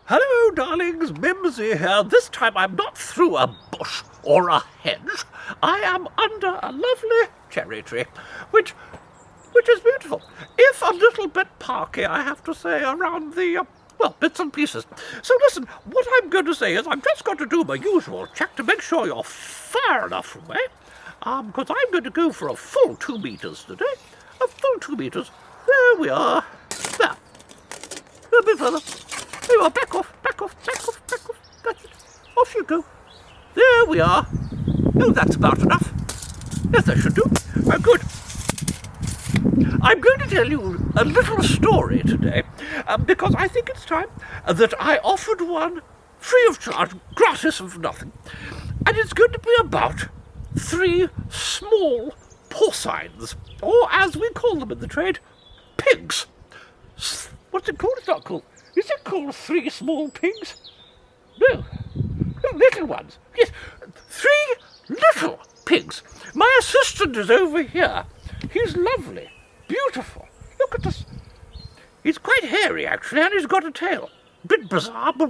Hello, darlings, Mimsey here. This time I'm not through a bush or a hedge. I am under a lovely cherry tree, which is beautiful. If a little bit parky, I have to say, around the, bits and pieces. So listen, what I'm going to say is I've just got to do my usual check to make sure you're far enough away, because I'm going to go for a full 2 meters today. A full 2 meters. There we are. There. A little bit further. There you are. Back off, back off, back off, back off. That's it. Off you go. There we are. Oh, that's about enough. Yes, that should do. Good. I'm going to tell you a little story today, because I think it's time that I offered one free of charge, gratis of nothing. And it's going to be about 3 small porcines, or as we call them in the trade, pigs. What's it called? It's not called. Is it called 3 small pigs? No, little ones. Yes, 3 little pigs. My assistant is over here. He's lovely, beautiful. Look at this. He's quite hairy, actually, and he's got a tail. A bit bizarre, but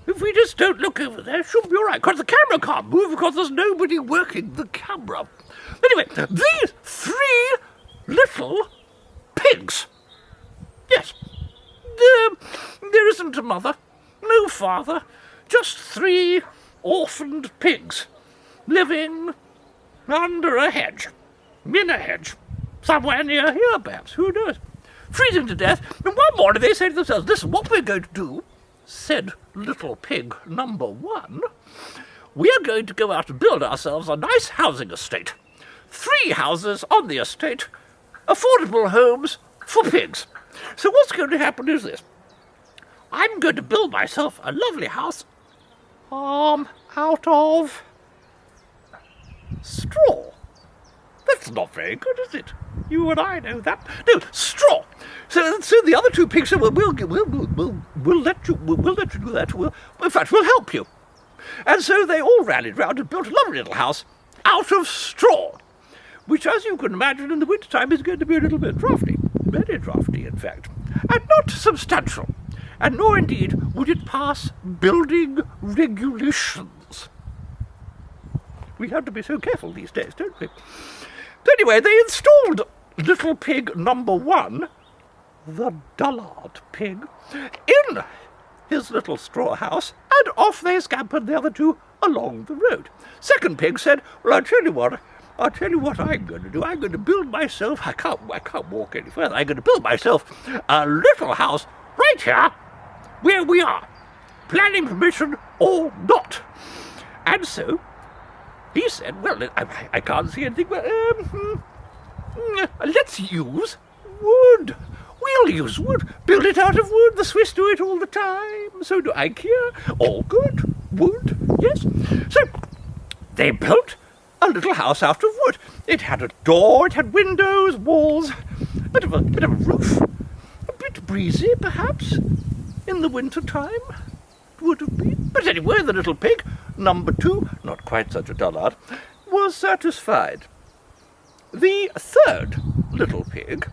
if we just don't look over there, it should be all right, because the camera can't move, because there's nobody working the camera. Anyway, these 3 little pigs. Yes. There isn't a mother, no father, just 3 orphaned pigs living under a hedge, in a hedge, somewhere near here perhaps, who knows, freezing to death. And one morning they say to themselves, listen, what we're going to do, said little pig number 1, we are going to go out and build ourselves a nice housing estate. 3 houses on the estate, affordable homes for pigs. So what's going to happen is this. I'm going to build myself a lovely house out of straw. That's not very good, is it? You and I know that. No, straw. So the other 2 pigs said, well, we'll let you do that. In fact, we'll help you. And so they all rallied round and built a lovely little house out of straw, which, as you can imagine, in the wintertime is going to be a little bit drafty. Very drafty, in fact, and not substantial, and nor indeed would it pass building regulations. We have to be so careful these days, don't we? So anyway, they installed little pig number 1, the dullard pig, in his little straw house, and off they scampered, the other 2, along the road. Second pig said, well, I'll tell you what I'm going to do. I'm going to build myself, I can't walk any further, I'm going to build myself a little house right here where we are, planning permission or not. And so he said, well, I can't see anything, but let's use wood. We'll use wood. Build it out of wood. The Swiss do it all the time. So do IKEA. All good. Wood, yes. So they built a little house out of wood. It had a door, it had windows, walls, a bit of a roof, a bit breezy, perhaps, in the winter time, it would have been. But anyway, the little pig, number 2, not quite such a dullard, was satisfied. The 3rd little pig,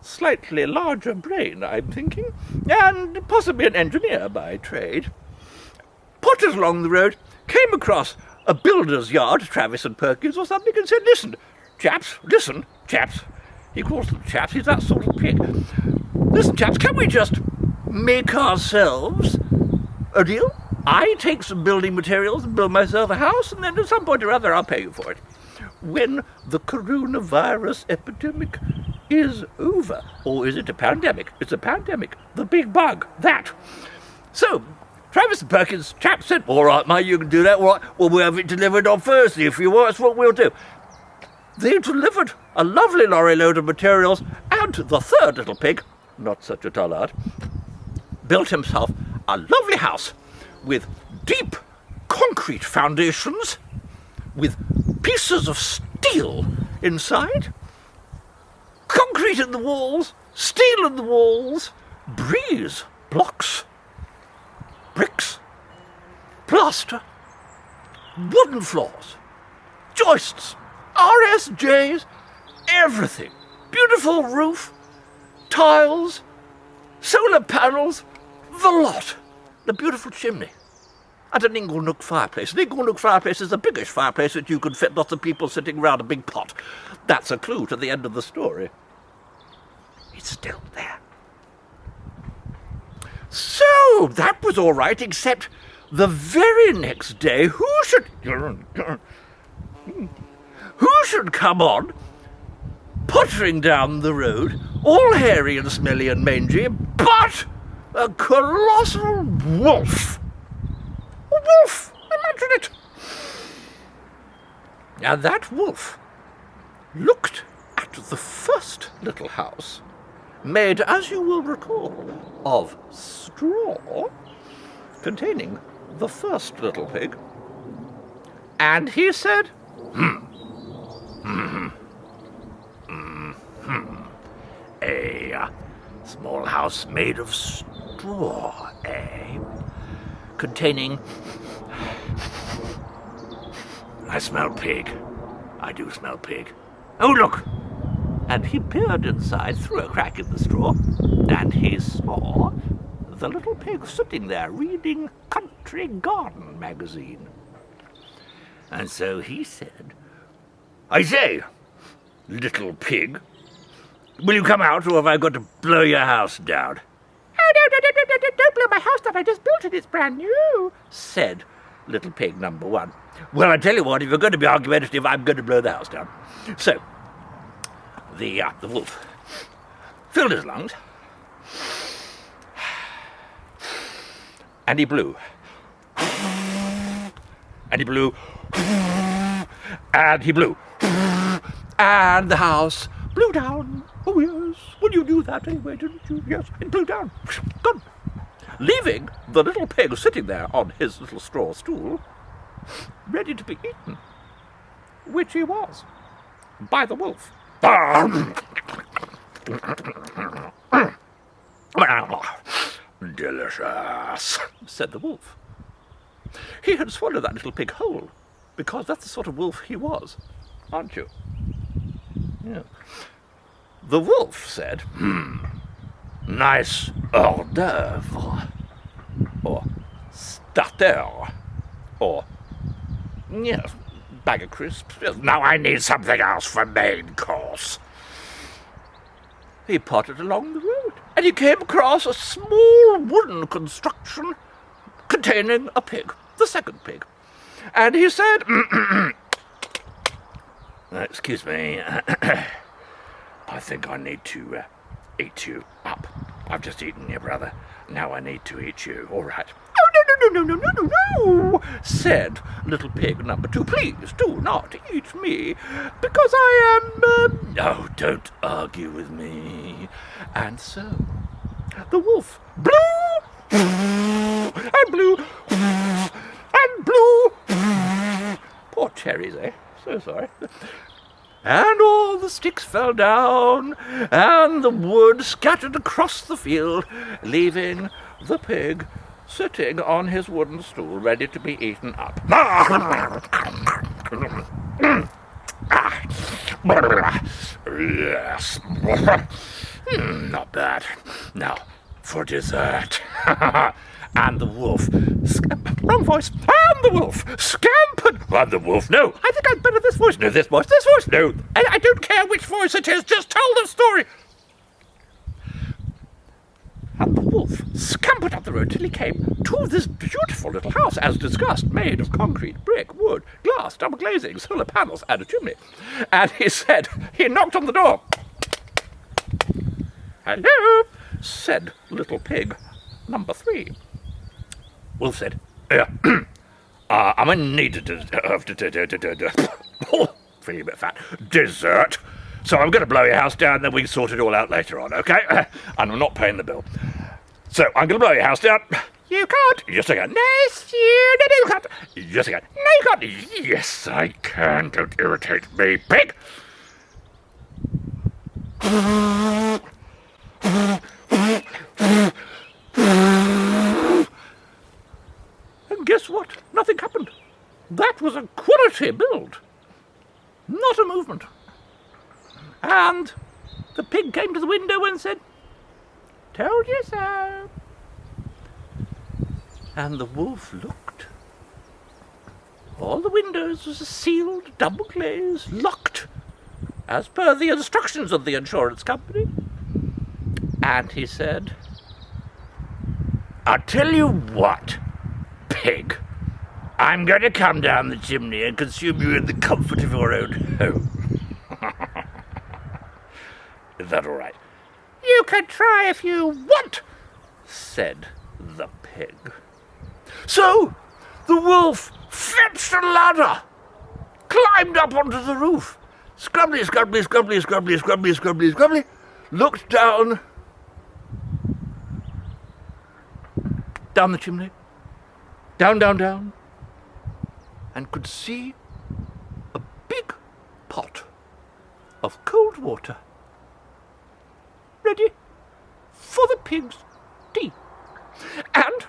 slightly larger brain, I'm thinking, and possibly an engineer by trade, pottered along the road, came across a builder's yard, Travis and Perkins or something, and said, listen, chaps, he calls them chaps, he's that sort of pig. Listen, chaps, can we just make ourselves a deal? I take some building materials and build myself a house, and then at some point or other I'll pay you for it. When the coronavirus epidemic is over. Or is it a pandemic? It's a pandemic. The big bug, that. So Travis and Perkins, chap said, all right, mate, you can do that. All right, well, we'll have it delivered on Thursday if you want. That's what we'll do. They delivered a lovely lorry load of materials, and the 3rd little pig, not such a dullard, built himself a lovely house with deep concrete foundations, with pieces of steel inside, concrete in the walls, steel in the walls, breeze blocks, bricks, plaster, wooden floors, joists, RSJs, everything. Beautiful roof, tiles, solar panels, The lot. The beautiful chimney. And an inglenook fireplace. An inglenook fireplace is a biggish fireplace that you could fit lots of people sitting round a big pot. That's a clue to the end of the story. It's still there. So, that was all right, except the very next day, who should come on, pottering down the road, all hairy and smelly and mangy, but a colossal wolf. A wolf! Imagine it! Now that wolf looked at the first little house, made, as you will recall, of straw, containing the first little pig, and he said, a small house made of straw, eh? Containing... I smell pig. I do smell pig. Oh, look! And he peered inside through a crack in the straw, and he saw the little pig sitting there reading Country Garden magazine. And so he said, I say, little pig, will you come out, or have I got to blow your house down? Oh, no, don't blow my house down. I just built it. It's brand new, said little pig number one. Well, I tell you what, if you're going to be argumentative, I'm going to blow the house down. So, the wolf filled his lungs, and he blew. And he blew. And he blew. And the house blew down. Oh, yes. Well, you knew that anyway, didn't you? Yes, it blew down. Gone. Leaving the little pig sitting there on his little straw stool, ready to be eaten, which he was, by the wolf. Delicious, said the wolf. He had swallowed that little pig whole, because that's the sort of wolf he was, aren't you? Yeah. The wolf said, nice hors d'oeuvre, or starter, or, yes, bag of crisps. Yes, now I need something else for main course. He pottered along the road, and he came across a small wooden construction containing a pig, the second pig. And he said, excuse me, I think I need to eat you up. I've just eaten you, brother. Now I need to eat you. All right. Oh, no, said little pig number two. Please do not eat me, because I am... No, don't argue with me. And so the wolf blew, and blew, and blew. Poor cherries, eh? So sorry. And all the sticks fell down, and the wood scattered across the field, leaving the pig sitting on his wooden stool, ready to be eaten up. Yes. Not bad. Now, for dessert. And the wolf... Wrong voice. And the wolf scampered. And the wolf... No, I think I'd better this voice. No, this voice. This voice. No, I don't care which voice it is. Just tell the story. And the wolf scampered up the road till he came to this beautiful little house, as discussed, made of concrete, brick, wood, glass, double glazing, solar panels, and a chimney. And he said... He knocked on the door. Hello, said little pig number three. Wolf said, I'm in need of feeling a bit fat. Dessert. So I'm going to blow your house down, then we can sort it all out later on, okay? And I'm not paying the bill. So I'm going to blow your house down. You can't. Yes, I can. Yes, you can't. Yes, I can. No, you can't. Yes, I can. Don't irritate me, pig. And guess what? Nothing happened. That was a quality build, not a movement. And the pig came to the window and said, told you so. And the wolf looked. All the windows were sealed, double glazed, locked, as per the instructions of the insurance company. And he said, "I'll tell you what, pig. I'm going to come down the chimney and consume you in the comfort of your own home." Is that all right? "You can try if you want," said the pig. So the wolf fetched a ladder, climbed up onto the roof, scrubbly, scrubbly, scrubbly, scrubbly, scrubbly, scrubbly, scrubbly, looked down the chimney, down, and could see a big pot of cold water ready for the pig's tea. And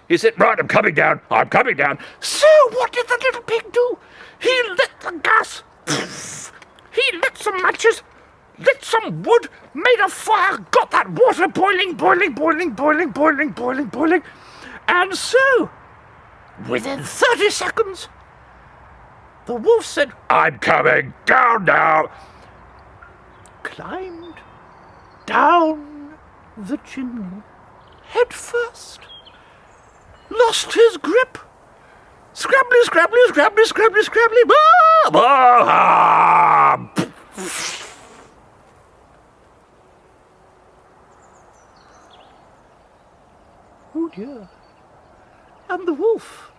he said, "Right, I'm coming down. So what did the little pig do? He lit the gas. He lit some matches, lit some wood, made a fire, got that water boiling. And so, within 30 seconds, the wolf said, "I'm coming down now." Climbed down the chimney, head first, lost his grip, scrabbly, scrabbly, scrabbly, scrabbly, scrabbly, oh dear. And the wolf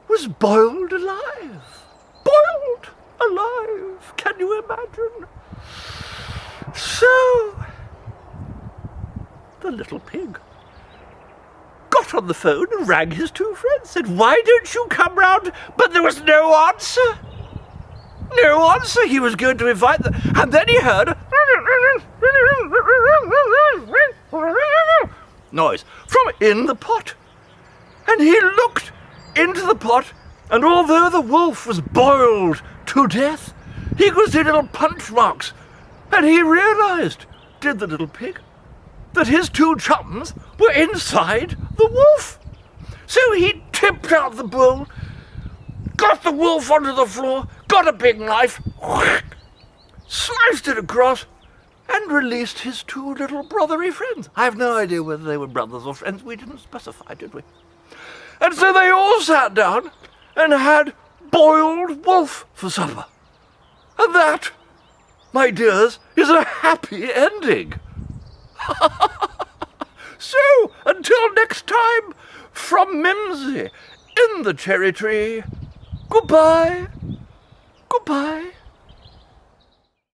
was boiled alive. Boiled alive. Can you imagine? So the little pig got on the phone and rang his two friends, said, "Why don't you come round?" But there was no answer. No answer. He was going to invite them. And then he heard noise from in the pot. And he looked into the pot, and although the wolf was boiled to death, he could see little punch marks. And he realized, did the little pig, that his two chums were inside the wolf. So he tipped out the bowl, got the wolf onto the floor, got a big knife, sliced it across, and released his two little brothery friends. I have no idea whether they were brothers or friends. We didn't specify, did we? And so they all sat down and had boiled wolf for supper. And that, my dears, is a happy ending. So, until next time, from Mimsey in the cherry tree, goodbye, goodbye.